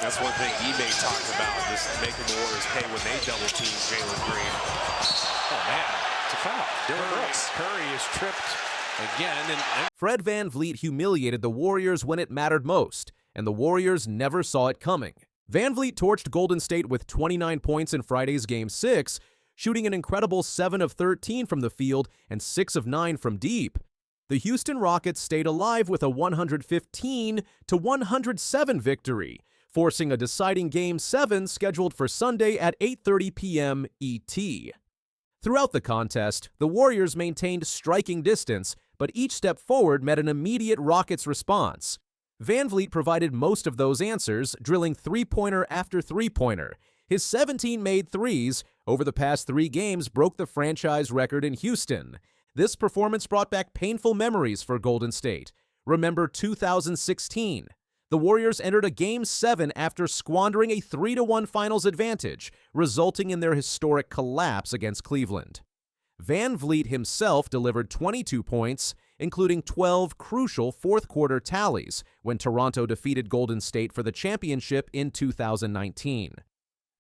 That's one thing Ime talked about, just making the Warriors pay when they double team Jalen Green. Oh, man, it's a foul. Dylan Brooks. Curry is tripped again. And Fred VanVleet humiliated the Warriors when it mattered most, and the Warriors never saw it coming. VanVleet torched Golden State with 29 points in Friday's Game 6, shooting an incredible 7 of 13 from the field and 6 of 9 from deep. The Houston Rockets stayed alive with a 115-107 victory, forcing a deciding Game 7 scheduled for Sunday at 8:30 p.m. ET. Throughout the contest, the Warriors maintained striking distance, but each step forward met an immediate Rockets response. VanVleet provided most of those answers, drilling three-pointer after three-pointer. His 17 made threes over the past 3 games broke the franchise record in Houston. This performance brought back painful memories for Golden State. Remember 2016. The Warriors entered a Game 7 after squandering a 3-1 finals advantage, resulting in their historic collapse against Cleveland. VanVleet himself delivered 22 points, including 12 crucial fourth-quarter tallies when Toronto defeated Golden State for the championship in 2019.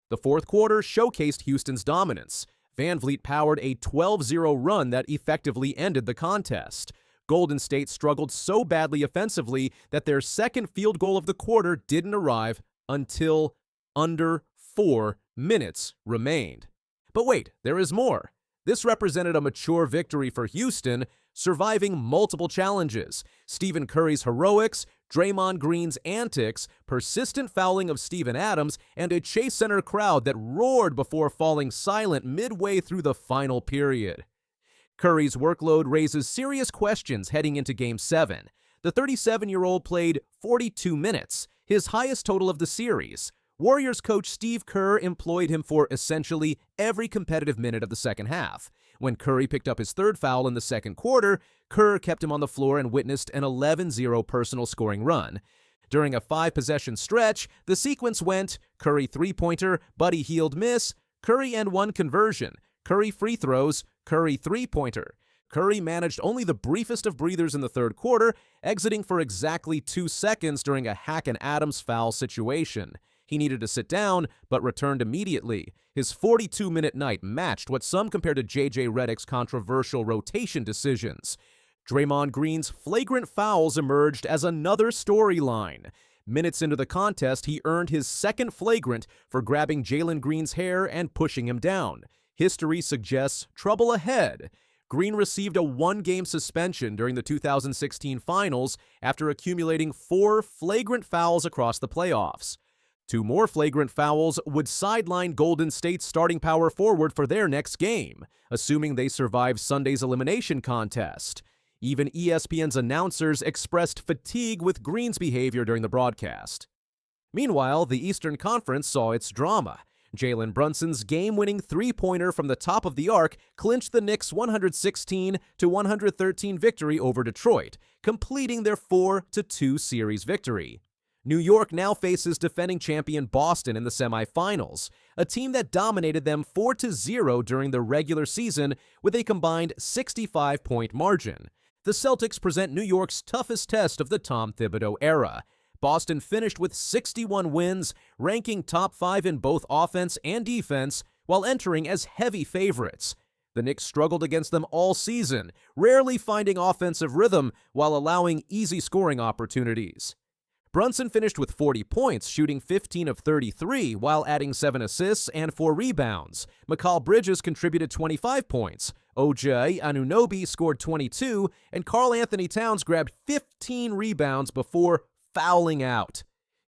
The fourth quarter showcased Houston's dominance. VanVleet powered a 12-0 run that effectively ended the contest. Golden State struggled so badly offensively that their second field goal of the quarter didn't arrive until under 4 minutes remained. But wait, there is more. This represented a mature victory for Houston, surviving multiple challenges. Stephen Curry's heroics, Draymond Green's antics, persistent fouling of Steven Adams, and a Chase Center crowd that roared before falling silent midway through the final period. Curry's workload raises serious questions heading into Game 7. The 37-year-old played 42 minutes, his highest total of the series. Warriors coach Steve Kerr employed him for essentially every competitive minute of the second half. When Curry picked up his third foul in the second quarter, Kerr kept him on the floor and witnessed an 11-0 personal scoring run. During a 5-possession stretch, the sequence went Curry three-pointer, Buddy Hield miss, Curry and one conversion, Curry free throws, Curry three-pointer. Curry managed only the briefest of breathers in the third quarter, exiting for exactly 2 seconds during a Hack and Adams foul situation. He needed to sit down, but returned immediately. His 42-minute night matched what some compared to J.J. Redick's controversial rotation decisions. Draymond Green's flagrant fouls emerged as another storyline. Minutes into the contest, he earned his second flagrant for grabbing Jalen Green's hair and pushing him down. History suggests trouble ahead. Green received a 1-game suspension during the 2016 finals after accumulating 4 flagrant fouls across the playoffs. 2 more flagrant fouls would sideline Golden State's starting power forward for their next game, assuming they survive Sunday's elimination contest. Even ESPN's announcers expressed fatigue with Green's behavior during the broadcast. Meanwhile, the Eastern Conference saw its drama. Jalen Brunson's game-winning three-pointer from the top of the arc clinched the Knicks' 116-113 victory over Detroit, completing their 4-2 series victory. New York now faces defending champion Boston in the semifinals, a team that dominated them 4-0 during the regular season with a combined 65-point margin. The Celtics present New York's toughest test of the Tom Thibodeau era. Boston finished with 61 wins, ranking top 5 in both offense and defense, while entering as heavy favorites. The Knicks struggled against them all season, rarely finding offensive rhythm while allowing easy scoring opportunities. Brunson finished with 40 points, shooting 15 of 33 while adding 7 assists and 4 rebounds. Mikal Bridges contributed 25 points. O.J. Anunoby scored 22, and Karl Anthony Towns grabbed 15 rebounds before fouling out.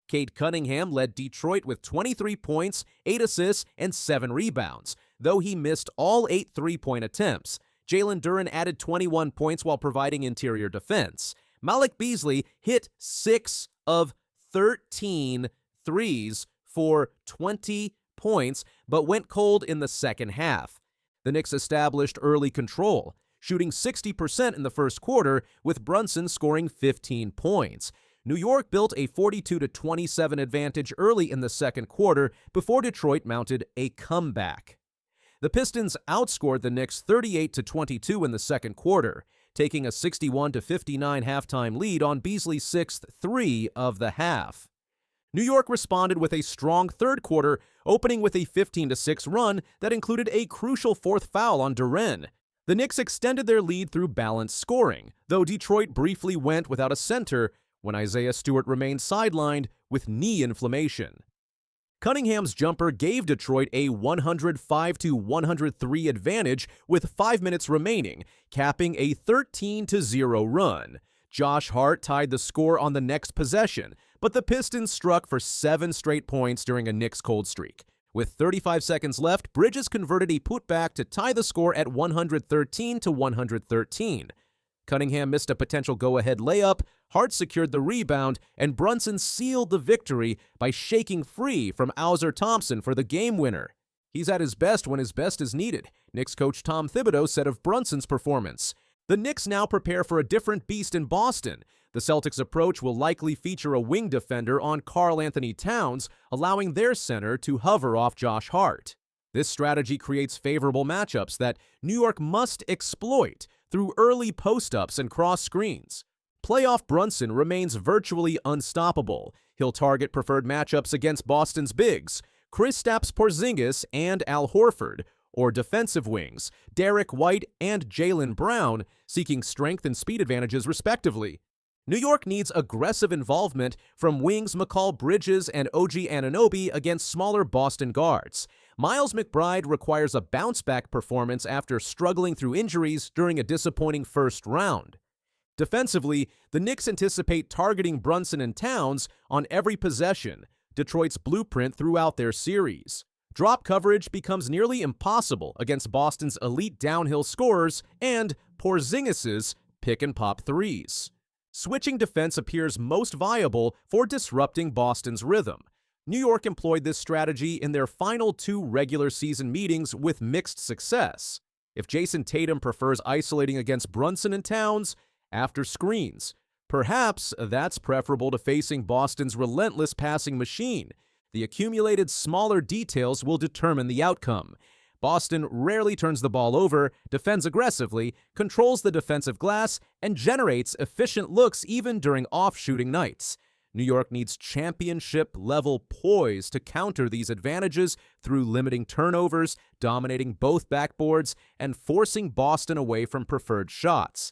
Cade Cunningham led Detroit with 23 points, 8 assists, and 7 rebounds, though he missed all 8 three-point attempts. Jalen Duren added 21 points while providing interior defense. Malik Beasley hit 6 of 13 threes for 20 points, but went cold in the second half. The Knicks established early control, shooting 60% in the first quarter, with Brunson scoring 15 points. New York built a 42-27 advantage early in the second quarter before Detroit mounted a comeback. The Pistons outscored the Knicks 38-22 in the second quarter, taking a 61-59 halftime lead on Beasley's 6th three of the half. New York responded with a strong third quarter, opening with a 15-6 run that included a crucial fourth foul on Duren. The Knicks extended their lead through balanced scoring, though Detroit briefly went without a center when Isaiah Stewart remained sidelined with knee inflammation. Cunningham's jumper gave Detroit a 105-103 advantage with 5 minutes remaining, capping a 13-0 run. Josh Hart tied the score on the next possession, but the Pistons struck for 7 straight points during a Knicks cold streak. With 35 seconds left, Bridges converted a putback to tie the score at 113-113. Cunningham missed a potential go-ahead layup, Hart secured the rebound, and Brunson sealed the victory by shaking free from Auser Thompson for the game winner. He's at his best when his best is needed, Knicks coach Tom Thibodeau said of Brunson's performance. The Knicks now prepare for a different beast in Boston. The Celtics' approach will likely feature a wing defender on Karl Anthony Towns, allowing their center to hover off Josh Hart. This strategy creates favorable matchups that New York must exploit through early post-ups and cross screens. Playoff Brunson remains virtually unstoppable. He'll target preferred matchups against Boston's bigs, Kristaps Porzingis and Al Horford, or defensive wings, Derek White and Jaylen Brown, seeking strength and speed advantages respectively. New York needs aggressive involvement from wings Mikal Bridges and OG Anunoby against smaller Boston guards. Miles McBride requires a bounce-back performance after struggling through injuries during a disappointing first round. Defensively, the Knicks anticipate targeting Brunson and Towns on every possession, Detroit's blueprint throughout their series. Drop coverage becomes nearly impossible against Boston's elite downhill scorers and Porzingis's pick-and-pop threes. Switching defense appears most viable for disrupting Boston's rhythm. New York employed this strategy in their final 2 regular season meetings with mixed success. If Jason Tatum prefers isolating against Brunson and Towns after screens, perhaps that's preferable to facing Boston's relentless passing machine. The accumulated smaller details will determine the outcome. Boston rarely turns the ball over, defends aggressively, controls the defensive glass, and generates efficient looks even during off-shooting nights. New York needs championship-level poise to counter these advantages through limiting turnovers, dominating both backboards, and forcing Boston away from preferred shots.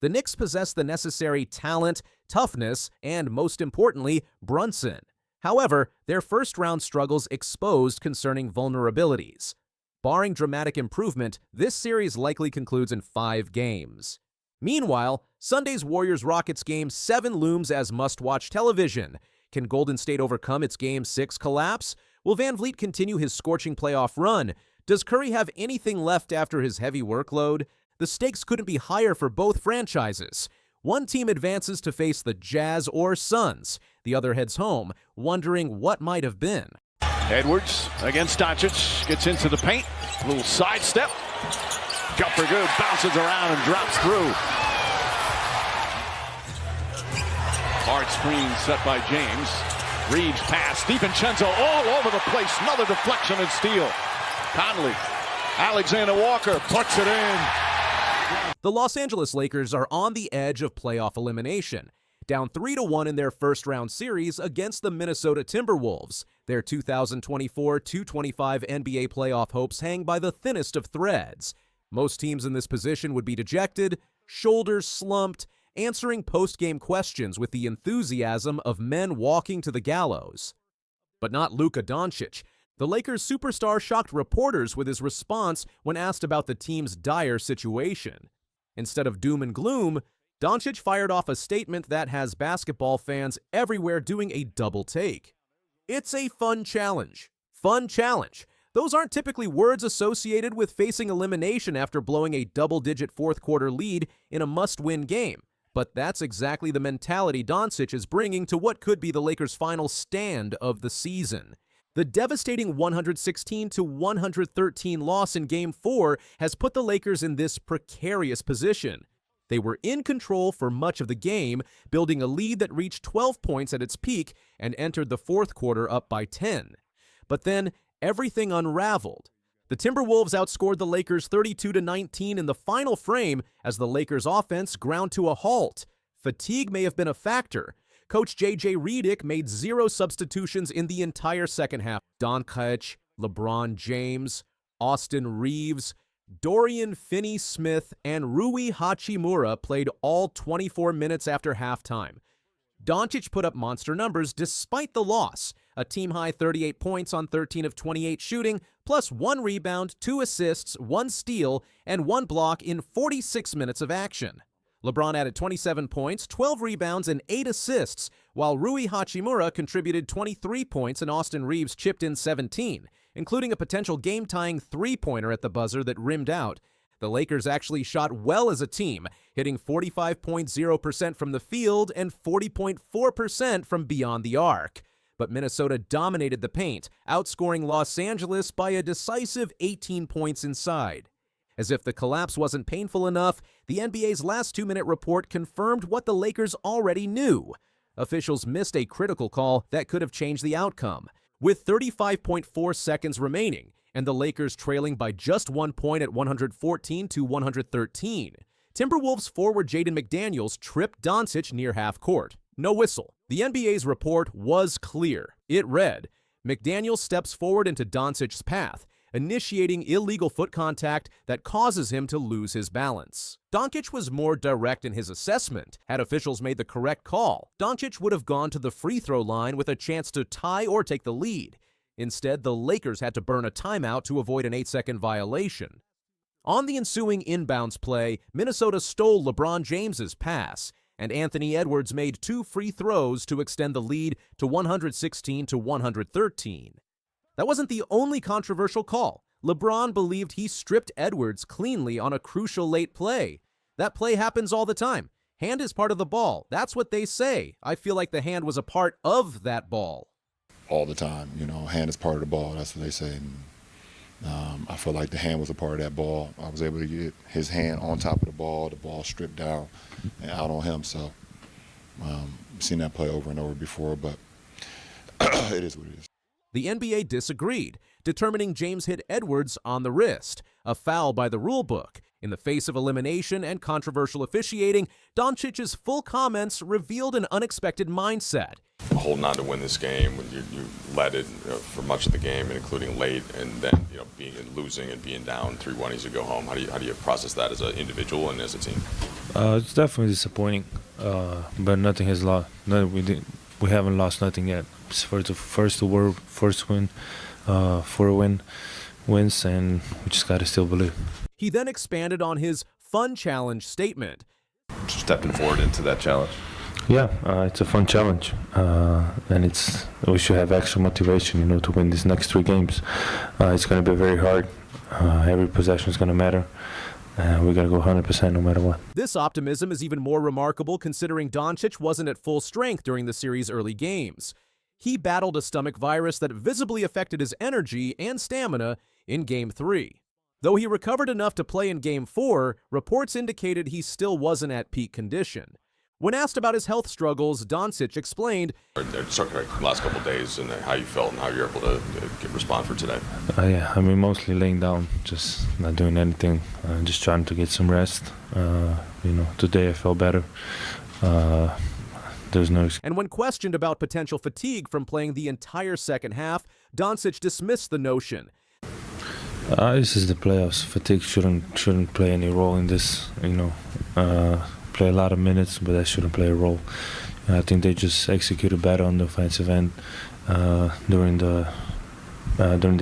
The Knicks possess the necessary talent, toughness, and most importantly, Brunson. However, their first-round struggles exposed concerning vulnerabilities. Barring dramatic improvement, this series likely concludes in 5 games. Meanwhile, Sunday's Warriors-Rockets Game 7 looms as must-watch television. Can Golden State overcome its Game 6 collapse? Will VanVleet continue his scorching playoff run? Does Curry have anything left after his heavy workload? The stakes couldn't be higher for both franchises. One team advances to face the Jazz or Suns. The other heads home, wondering what might have been. Edwards against Doncic, gets into the paint, little sidestep. Got for good, bounces around and drops through. Hard screen set by James. Reeves pass, DiVincenzo all over the place. Another deflection and steal. Conley, Alexander Walker puts it in. The Los Angeles Lakers are on the edge of playoff elimination, down 3-1 in their first-round series against the Minnesota Timberwolves. Their 2024-2025 NBA playoff hopes hang by the thinnest of threads. Most teams in this position would be dejected, shoulders slumped, answering post-game questions with the enthusiasm of men walking to the gallows. But not Luka Doncic. The Lakers superstar shocked reporters with his response when asked about the team's dire situation. Instead of doom and gloom, Doncic fired off a statement that has basketball fans everywhere doing a double take. It's a fun challenge. Fun challenge. Those aren't typically words associated with facing elimination after blowing a double-digit fourth-quarter lead in a must-win game. But that's exactly the mentality Doncic is bringing to what could be the Lakers' final stand of the season. The devastating 116-113 loss in Game 4 has put the Lakers in this precarious position. They were in control for much of the game, building a lead that reached 12 points at its peak and entered the fourth quarter up by 10. But then, everything unraveled. The Timberwolves outscored the Lakers 32-19 in the final frame as the Lakers' offense ground to a halt. Fatigue may have been a factor. Coach J.J. Redick made 0 substitutions in the entire second half. Doncic, LeBron James, Austin Reeves, Dorian Finney-Smith, and Rui Hachimura played all 24 minutes after halftime. Doncic put up monster numbers despite the loss, a team-high 38 points on 13 of 28 shooting, plus 1 rebound, 2 assists, 1 steal, and 1 block in 46 minutes of action. LeBron added 27 points, 12 rebounds, and 8 assists, while Rui Hachimura contributed 23 points and Austin Reeves chipped in 17, including a potential game-tying three-pointer at the buzzer that rimmed out. The Lakers actually shot well as a team, hitting 45.0% from the field and 40.4% from beyond the arc. But Minnesota dominated the paint, outscoring Los Angeles by a decisive 18 points inside. As if the collapse wasn't painful enough, the NBA's last 2-minute report confirmed what the Lakers already knew. Officials missed a critical call that could have changed the outcome. With 35.4 seconds remaining, and the Lakers trailing by just 1 point at 114-113, Timberwolves forward Jaden McDaniels tripped Doncic near half court. No whistle. The NBA's report was clear. It read, McDaniels steps forward into Doncic's path, initiating illegal foot contact that causes him to lose his balance. Doncic was more direct in his assessment. Had officials made the correct call, Doncic would have gone to the free throw line with a chance to tie or take the lead. Instead, the Lakers had to burn a timeout to avoid an 8-second violation. On the ensuing inbounds play, Minnesota stole LeBron James's pass, and Anthony Edwards made 2 free throws to extend the lead to 116-113. That wasn't the only controversial call. LeBron believed he stripped Edwards cleanly on a crucial late play. That play happens all the time. Hand is part of the ball. That's what they say. I feel like the hand was a part of that ball. All the time, hand is part of the ball. That's what they say. And, I feel like the hand was a part of that ball. I was able to get his hand on top of the ball stripped down and out on him. So I've seen that play over and over before, but it is what it is. The NBA disagreed, determining James hit Edwards on the wrist, a foul by the rulebook. In the face of elimination and controversial officiating, Doncic's full comments revealed an unexpected mindset. Holding on to win this game when you led it for much of the game, including late, and then losing and being down 3-1 as you go home. How do you process that as an individual and as a team? It's definitely disappointing, but nothing has lost. No, we haven't lost nothing yet. It's first win, 4 wins, and we just gotta still believe. He then expanded on his fun challenge statement. Stepping forward into that challenge. Yeah, it's a fun challenge, and we should have extra motivation, to win these next 3 games. It's going to be very hard. Every possession is going to matter. We got to go 100% no matter what. This optimism is even more remarkable considering Doncic wasn't at full strength during the series' early games. He battled a stomach virus that visibly affected his energy and stamina in Game 3. Though he recovered enough to play in Game 4, reports indicated he still wasn't at peak condition. When asked about his health struggles, Doncic explained, Last couple of days and how you felt and how you're able to respond for today. Mostly laying down, just not doing anything, just trying to get some rest. Today I felt better. There's no excuse. And when questioned about potential fatigue from playing the entire second half, Doncic dismissed the notion. This is the playoffs. Fatigue shouldn't play any role in this. Play a lot of minutes, but that shouldn't play a role. I think they just executed better on the offensive end during the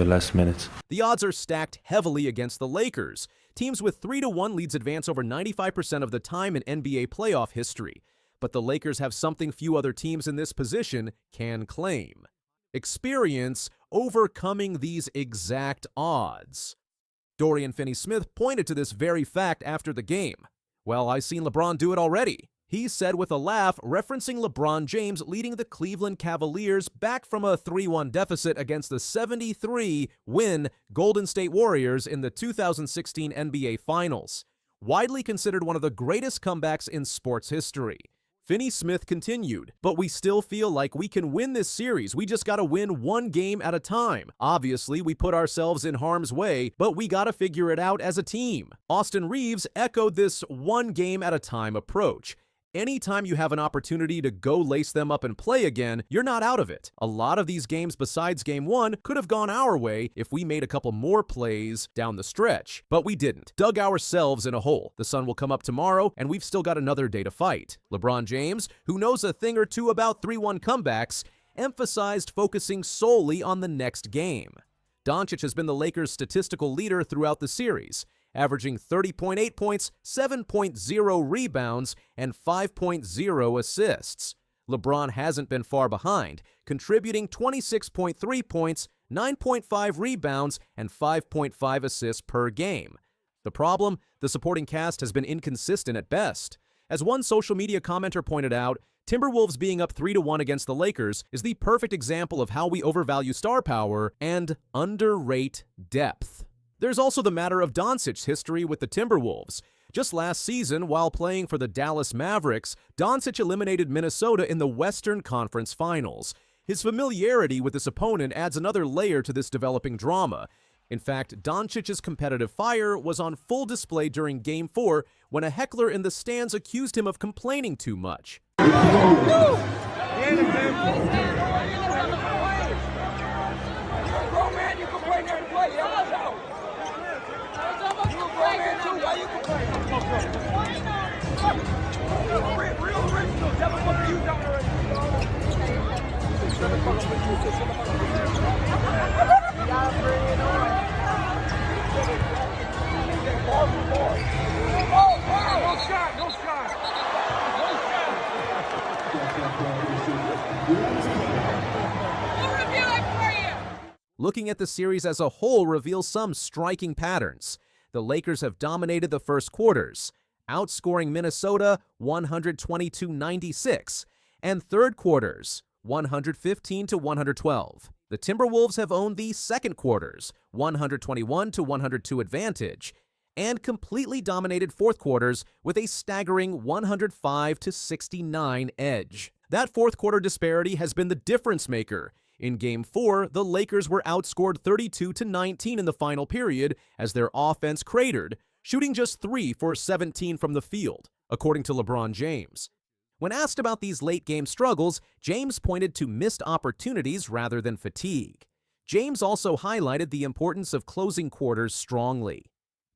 last minutes. The odds are stacked heavily against the Lakers. Teams with 3-1 leads advance over 95% of the time in NBA playoff history. But the Lakers have something few other teams in this position can claim: experience overcoming these exact odds. Dorian Finney-Smith pointed to this very fact after the game. "Well, I've seen LeBron do it already," he said with a laugh, referencing LeBron James leading the Cleveland Cavaliers back from a 3-1 deficit against the 73-win Golden State Warriors in the 2016 NBA Finals. Widely considered one of the greatest comebacks in sports history. Finney-Smith continued, "But we still feel like we can win this series. We just gotta win one game at a time. Obviously, we put ourselves in harm's way, but we gotta figure it out as a team." Austin Reeves echoed this one game at a time approach. Anytime you have an opportunity to go lace them up and play again, you're not out of it. A lot of these games besides Game 1 could have gone our way if we made a couple more plays down the stretch, but we didn't. Dug ourselves in a hole. The sun will come up tomorrow, and we've still got another day to fight. LeBron James, who knows a thing or two about 3-1 comebacks, emphasized focusing solely on the next game. Doncic has been the Lakers' statistical leader throughout the series, averaging 30.8 points, 7.0 rebounds, and 5.0 assists. LeBron hasn't been far behind, contributing 26.3 points, 9.5 rebounds, and 5.5 assists per game. The problem? The supporting cast has been inconsistent at best. As one social media commenter pointed out, Timberwolves being up 3-1 against the Lakers is the perfect example of how we overvalue star power and underrate depth. There's also the matter of Doncic's history with the Timberwolves. Just last season, while playing for the Dallas Mavericks, Doncic eliminated Minnesota in the Western Conference Finals. His familiarity with this opponent adds another layer to this developing drama. In fact, Doncic's competitive fire was on full display during Game 4 when a heckler in the stands accused him of complaining too much. Looking at the series as a whole reveals some striking patterns. The Lakers have dominated the first quarters, outscoring Minnesota 122-96, and third quarters 115-112. The Timberwolves have owned the second quarters, 121-102 advantage, and completely dominated fourth quarters with a staggering 105-69 edge. That fourth quarter disparity has been the difference maker. In Game 4, the Lakers were outscored 32-19 in the final period as their offense cratered, shooting just 3 for 17 from the field, according to LeBron James. When asked about these late-game struggles, James pointed to missed opportunities rather than fatigue. James also highlighted the importance of closing quarters strongly.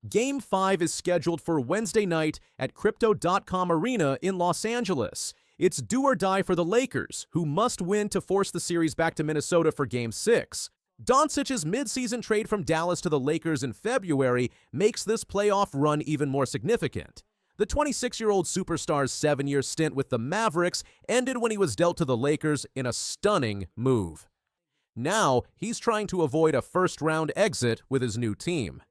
Game 5 is scheduled for Wednesday night at Crypto.com Arena in Los Angeles. It's do or die for the Lakers, who must win to force the series back to Minnesota for Game 6. Doncic's midseason trade from Dallas to the Lakers in February makes this playoff run even more significant. The 26-year-old superstar's 7-year stint with the Mavericks ended when he was dealt to the Lakers in a stunning move. Now, he's trying to avoid a first-round exit with his new team.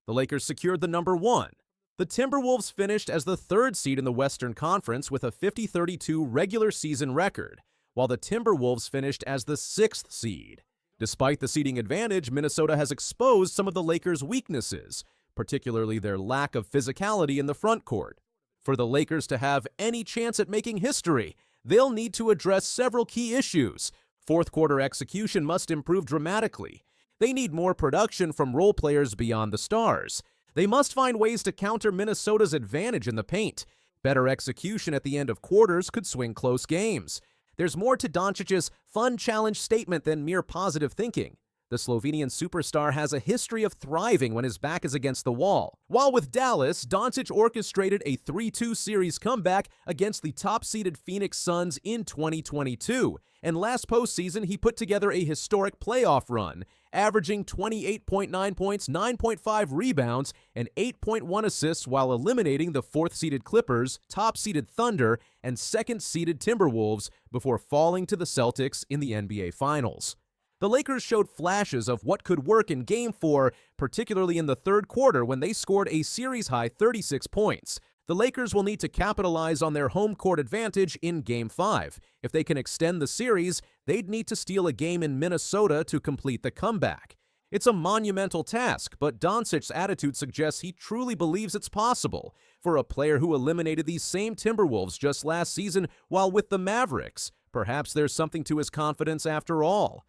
The Lakers secured the number 1. The Timberwolves finished as the 3rd seed in the Western Conference with a 50-32 regular season record, while the Timberwolves finished as the 6th seed. Despite the seeding advantage, Minnesota has exposed some of the Lakers' weaknesses, particularly their lack of physicality in the front court. For the Lakers to have any chance at making history, they'll need to address several key issues. Fourth quarter execution must improve dramatically. They need more production from role players beyond the stars. They must find ways to counter Minnesota's advantage in the paint. Better execution at the end of quarters could swing close games. There's more to Doncic's fun challenge statement than mere positive thinking. The Slovenian superstar has a history of thriving when his back is against the wall. While with Dallas, Doncic orchestrated a 3-2 series comeback against the top-seeded Phoenix Suns in 2022. And last postseason, he put together a historic playoff run, averaging 28.9 points, 9.5 rebounds, and 8.1 assists while eliminating the 4th-seeded Clippers, top-seeded Thunder, and 2nd-seeded Timberwolves before falling to the Celtics in the NBA Finals. The Lakers showed flashes of what could work in Game 4, particularly in the third quarter when they scored a series-high 36 points. The Lakers will need to capitalize on their home court advantage in Game 5. If they can extend the series, they'd need to steal a game in Minnesota to complete the comeback. It's a monumental task, but Doncic's attitude suggests he truly believes it's possible for a player who eliminated these same Timberwolves just last season while with the Mavericks. Perhaps there's something to his confidence after all.